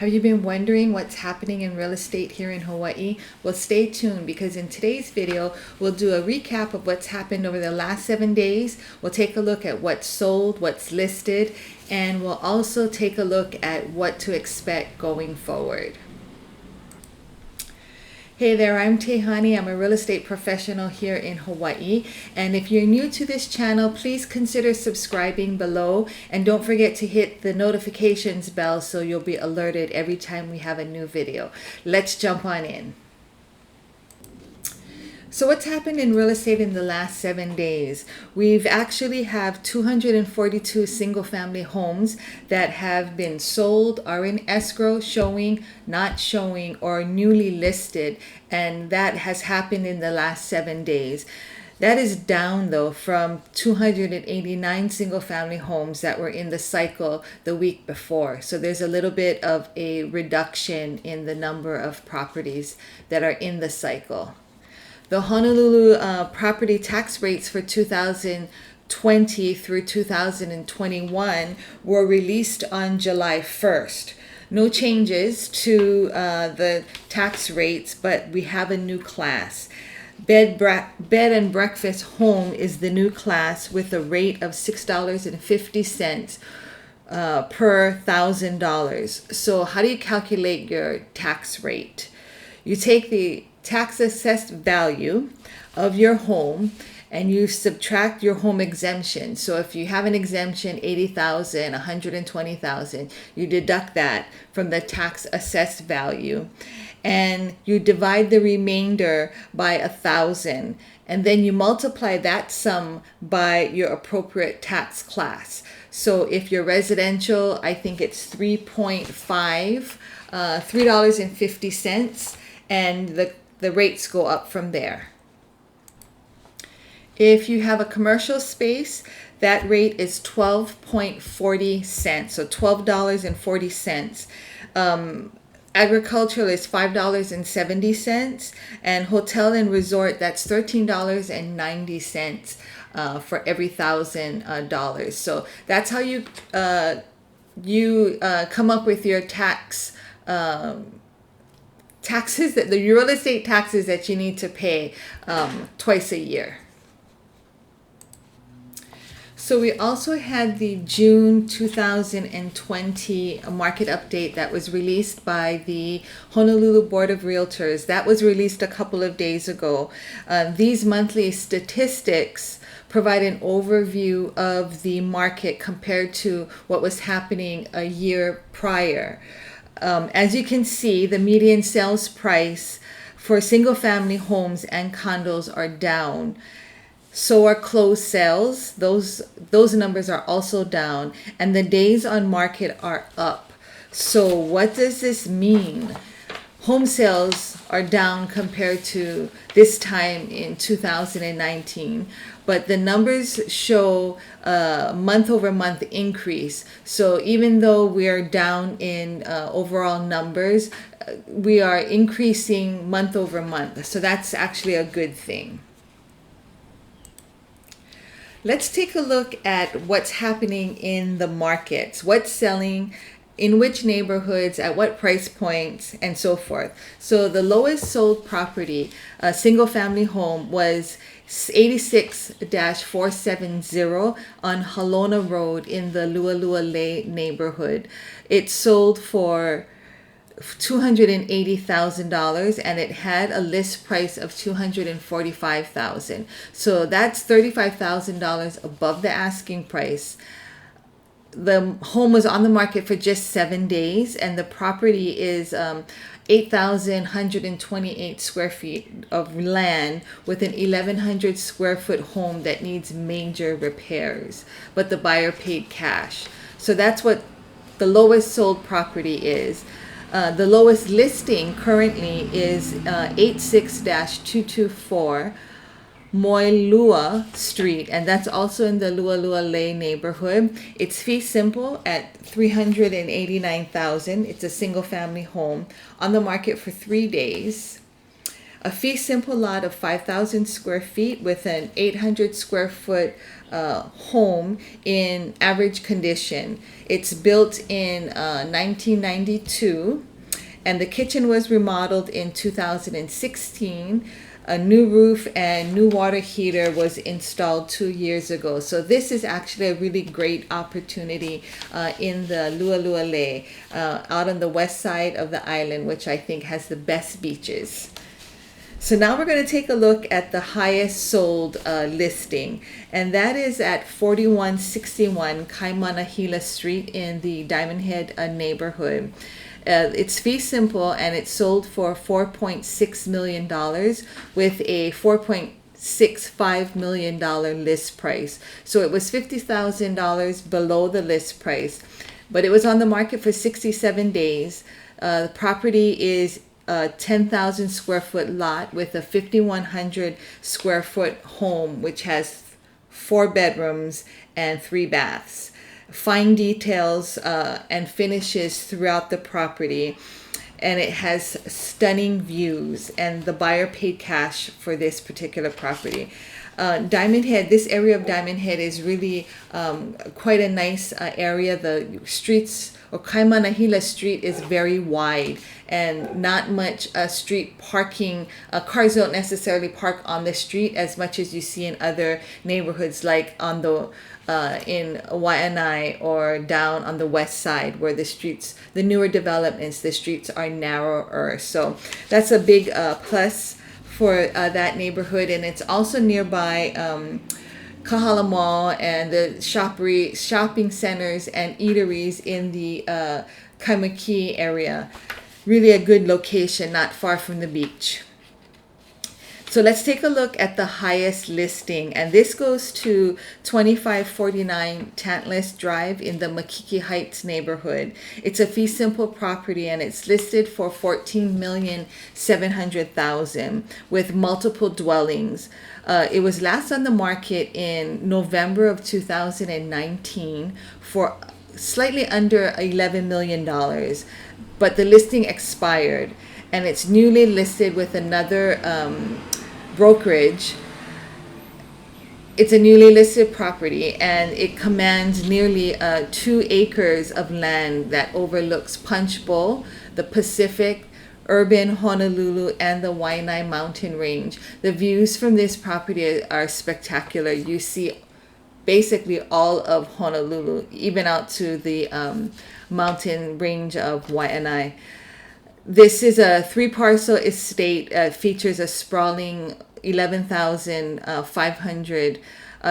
Have you been wondering what's happening in real estate here in Hawaii? Well, stay tuned because in today's video, we'll do a recap of what's happened over the last 7 days. We'll take a look at what's sold, what's listed, and we'll also take a look at what to expect going forward. Hey there, I'm Tehani. I'm a real estate professional here in Hawaii. And if you're new to this channel, please consider subscribing below. And don't forget to hit the notifications bell so you'll be alerted every time we have a new video. Let's jump on in. So what's happened in real estate in the last 7 days? We've actually have 242 single family homes that have been sold, are in escrow, showing, not showing, or newly listed. And that has happened in the last 7 days. That is down though from 289 single family homes that were in the cycle the week before. So there's a little bit of a reduction in the number of properties that are in the cycle. The Honolulu property tax rates for 2020 through 2021 were released on July 1st. No changes to the tax rates, but we have a new class. Bed and breakfast home is the new class with a rate of $6.50 per $1,000. So how do you calculate your tax rate? You take the tax assessed value of your home and you subtract your home exemption. So if you have an exemption, 80,000, 120,000, you deduct that from the tax assessed value and you divide the remainder by 1,000, and then you multiply that sum by your appropriate tax class. So if you're residential, I think it's $3.50, and the rates go up from there. If you have a commercial space, that rate is 12.40 cents, so $12.40. Agricultural is $5.70, and hotel and resort, that's $13.90 for every $1,000. So that's how you come up with your taxes, that the real estate taxes that you need to pay twice a year. So we also had the June 2020 market update that was released by the Honolulu Board of Realtors. That was released a couple of days ago. These monthly statistics provide an overview of the market compared to what was happening a year prior. As you can see, the median sales price for single family homes and condos are down. So are closed sales. Those numbers are also down, and the days on market are up. So what does this mean? Home sales are down compared to this time in 2019, but the numbers show a month-over-month increase. So even though we are down in overall numbers, we are increasing month-over-month. So that's actually a good thing. Let's take a look at what's happening in the markets, what's selling, in which neighborhoods, at what price points, and so forth. So the lowest sold property, a single family home, was 86-470 on Halona Road in the Lualualei neighborhood. It sold for $280,000 and it had a list price of $245,000. So that's $35,000 above the asking price. The home was on the market for just 7 days, and the property is 8,128 square feet of land with an 1,100 square foot home that needs major repairs, but the buyer paid cash. So that's what the lowest sold property is. The lowest listing currently is 86-224 Moilua Street, and that's also in the Lualualei neighborhood. It's fee simple at $389,000. It's a single family home on the market for 3 days. A fee simple lot of 5,000 square feet with an 800 square foot home in average condition. It's built in 1992, and the kitchen was remodeled in 2016. A new roof and new water heater was installed 2 years ago. So this is actually a really great opportunity in the Lualualei, out on the west side of the island, which I think has the best beaches. So now we're going to take a look at the highest sold listing, and that is at 4161 Kaimanahila Street in the Diamond Head neighborhood. It's fee simple, and it's sold for $4.6 million with a $4.65 million list price. So it was $50,000 below the list price, but it was on the market for 67 days. The property is a 10,000 square foot lot with a 5,100 square foot home, which has 4 bedrooms and 3 baths. Fine details and finishes throughout the property, and it has stunning views, and the buyer paid cash for this particular property. Diamond Head, this area of Diamond Head is really quite a nice area. The streets, or Kaimanahila Street, is very wide and not much street parking. Cars don't necessarily park on the street as much as you see in other neighborhoods, like on the in Waianae or down on the west side, where the streets, the newer developments, the streets are narrower. So that's a big plus for that neighborhood, and it's also nearby Kahala Mall and the shopping centers and eateries in the Kaimaki area. Really a good location, not far from the beach. So let's take a look at the highest listing, and this goes to 2549 Tantalus Drive in the Makiki Heights neighborhood. It's a fee simple property, and it's listed for $14,700,000 with multiple dwellings. It was last on the market in November of 2019 for slightly under $11 million, but the listing expired, and it's newly listed with another brokerage. It's a newly listed property, and it commands nearly 2 acres of land that overlooks Punch Bowl, the Pacific, urban Honolulu, and the Waianae mountain range. The views from this property are spectacular. You see basically all of Honolulu, even out to the mountain range of Waianae. This is a 3-parcel estate, features a sprawling 11,500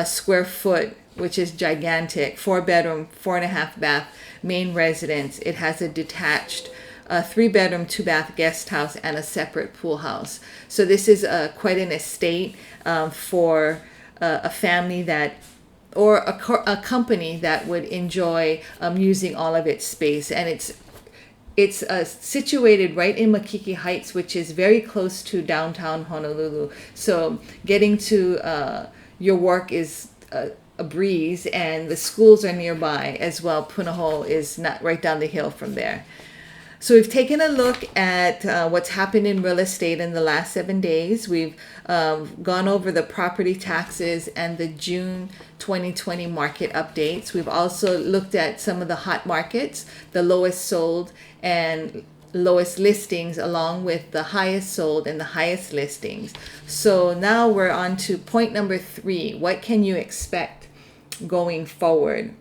square foot, which is gigantic, 4-bedroom, 4.5 bath main residence. It has a detached 3-bedroom, 2-bath guest house and a separate pool house. So this is quite an estate for a family that, or a company that would enjoy using all of its space. And it's situated right in Makiki Heights, which is very close to downtown Honolulu. So getting to your work is a breeze, and the schools are nearby as well. Punahou is not right down the hill from there. So we've taken a look at what's happened in real estate in the last 7 days. We've gone over the property taxes and the June 2020 market updates. We've also looked at some of the hot markets, the lowest sold and lowest listings, along with the highest sold and the highest listings. So now we're on to point number 3. What can you expect going forward?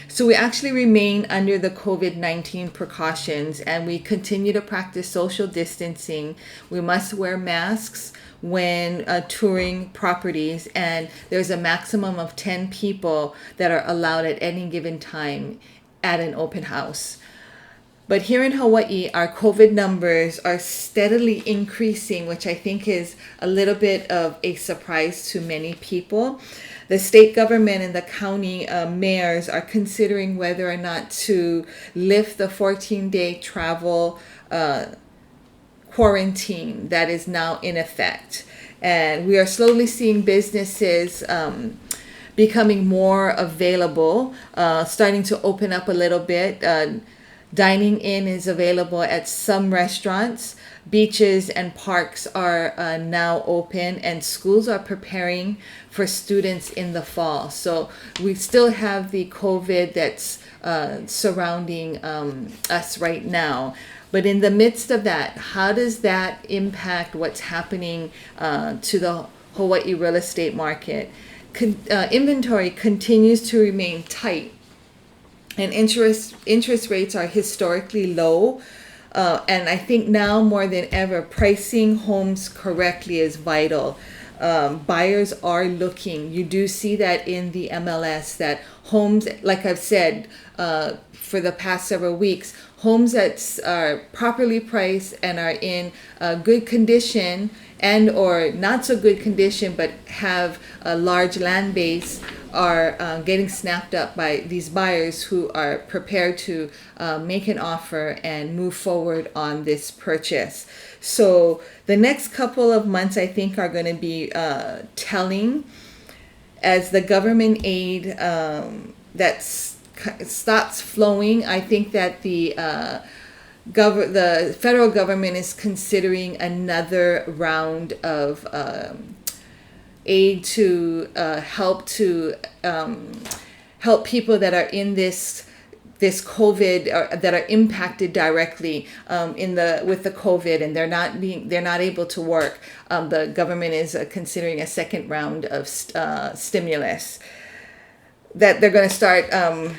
So we actually remain under the COVID-19 precautions, and we continue to practice social distancing. We must wear masks when touring properties, and there's a maximum of 10 people that are allowed at any given time at an open house. But here in Hawaii, our COVID numbers are steadily increasing, which I think is a little bit of a surprise to many people. The state government and the county mayors are considering whether or not to lift the 14-day travel quarantine that is now in effect. And we are slowly seeing businesses becoming more available, starting to open up a little bit. Dining in is available at some restaurants. Beaches and parks are now open, and schools are preparing for students in the fall. So we still have the COVID that's surrounding us right now. But in the midst of that, how does that impact what's happening to the Hawaii real estate market? Inventory continues to remain tight, and interest rates are historically low. And I think now more than ever, pricing homes correctly is vital. Buyers are looking. You do see that in the MLS that homes, like I've said for the past several weeks, homes that are properly priced and are in good condition and or not so good condition but have a large land base are getting snapped up by these buyers who are prepared to make an offer and move forward on this purchase. So the next couple of months, I think, are going to be telling as the government aid stops flowing. I think that the federal government is considering another round of aid to help people that are in this COVID or that are impacted directly with the COVID, and they're not able to work. The government is considering a second round of stimulus that they're going to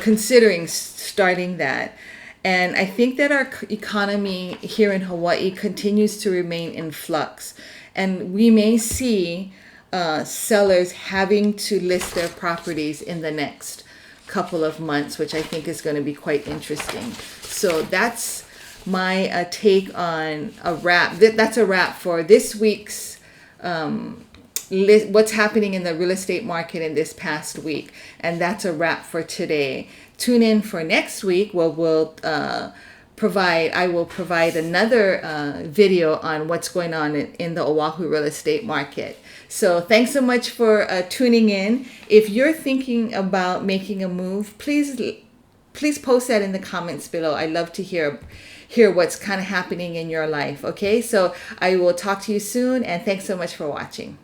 considering starting that. And I think that our economy here in Hawaii continues to remain in flux. And we may see sellers having to list their properties in the next couple of months, which I think is going to be quite interesting. So that's my take on a wrap. That's a wrap for this week's what's happening in the real estate market in this past week. And that's a wrap for today. Tune in for next week where I will provide another video on what's going on in the Oahu real estate market. So thanks so much for tuning in. If you're thinking about making a move, please post that in the comments below. I'd love to hear what's kind of happening in your life. Okay, so I will talk to you soon, and thanks so much for watching.